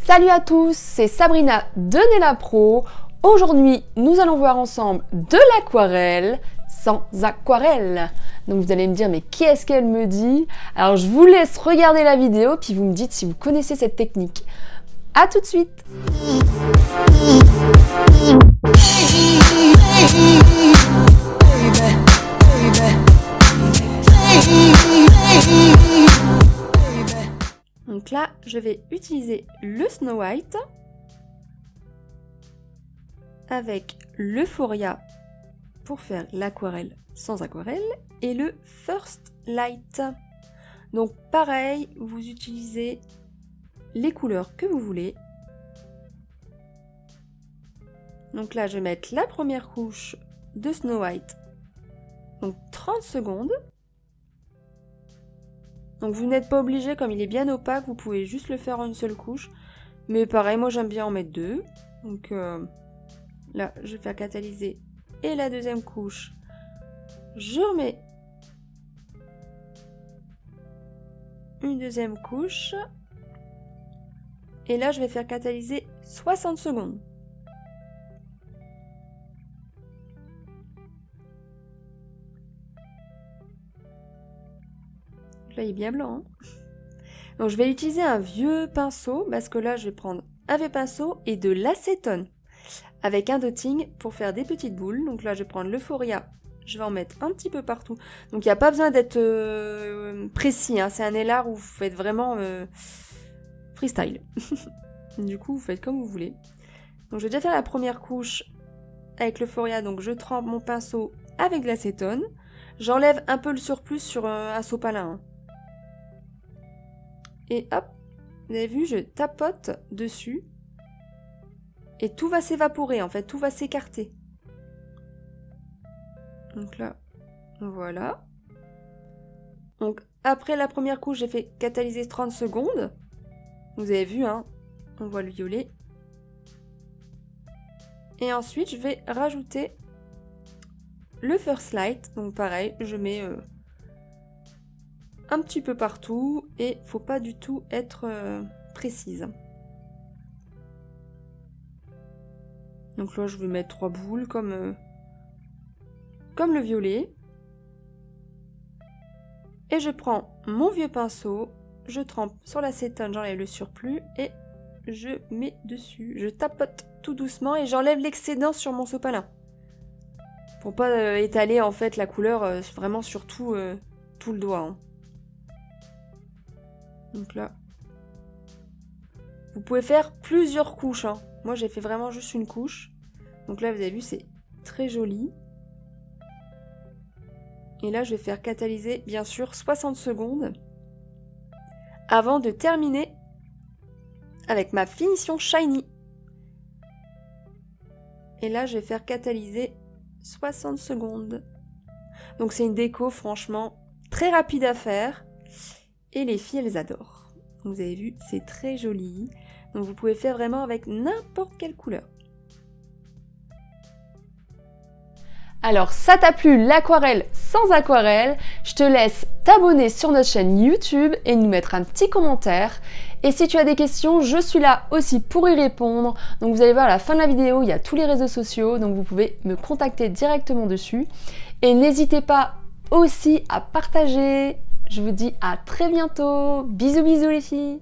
Salut à tous, c'est Sabrina de Nella Pro. Aujourd'hui, nous allons voir ensemble de l'aquarelle sans aquarelle. Donc vous allez me dire, mais qu'est-ce qu'elle me dit? Alors je vous laisse regarder la vidéo, puis vous me dites si vous connaissez cette technique. A tout de suite! Donc là, je vais utiliser le Snow White avec l'Euphoria pour faire l'aquarelle sans aquarelle et le First Light. Donc pareil, vous utilisez les couleurs que vous voulez. Donc là, je vais mettre la première couche de Snow White, donc 30 secondes. Donc vous n'êtes pas obligé, comme il est bien opaque, vous pouvez juste le faire en une seule couche. Mais pareil, moi j'aime bien en mettre deux. Donc là, je vais faire catalyser. Et la deuxième couche, je remets une deuxième couche. Et là, je vais faire catalyser 60 secondes. Là, il est bien blanc. Hein. Donc, je vais utiliser un vieux pinceau parce que là, je vais prendre un vieux pinceau et de l'acétone avec un dotting pour faire des petites boules. Donc là, je vais prendre l'Euphoria. Je vais en mettre un petit peu partout. Donc, il n'y a pas besoin d'être précis. Hein. C'est un élar où vous faites vraiment freestyle. Du coup, vous faites comme vous voulez. Donc, je vais déjà faire la première couche avec l'Euphoria. Donc, je trempe mon pinceau avec de l'acétone. J'enlève un peu le surplus sur un sopalin. Hein. Et hop, vous avez vu, je tapote dessus. Et tout va s'évaporer, en fait, tout va s'écarter. Donc là, voilà. Donc après la première couche, j'ai fait catalyser 30 secondes. Vous avez vu, hein, on voit le violet. Et ensuite, je vais rajouter le First Light. Donc pareil, je mets un petit peu partout et faut pas du tout être précise. Donc là, je vais mettre 3 boules comme le violet. Et je prends mon vieux pinceau, je trempe sur l'acétone, j'enlève le surplus et je mets dessus. Je tapote tout doucement et j'enlève l'excédent sur mon sopalin. Pour pas étaler en fait la couleur vraiment sur tout le doigt. Hein. Donc là, vous pouvez faire plusieurs couches. Hein. Moi, j'ai fait vraiment juste une couche. Donc là, vous avez vu, c'est très joli. Et là, je vais faire catalyser, bien sûr, 60 secondes avant de terminer avec ma finition shiny. Et là, je vais faire catalyser 60 secondes. Donc, c'est une déco, franchement, très rapide à faire. Et les filles, elles adorent. Vous avez vu, c'est très joli. Donc vous pouvez faire vraiment avec n'importe quelle couleur. Alors, ça t'a plu l'aquarelle sans aquarelle? Je te laisse t'abonner sur notre chaîne YouTube et nous mettre un petit commentaire. Et si tu as des questions, je suis là aussi pour y répondre. Donc vous allez voir à la fin de la vidéo, il y a tous les réseaux sociaux. Donc vous pouvez me contacter directement dessus. Et n'hésitez pas aussi à partager. Je vous dis à très bientôt. Bisous bisous les filles.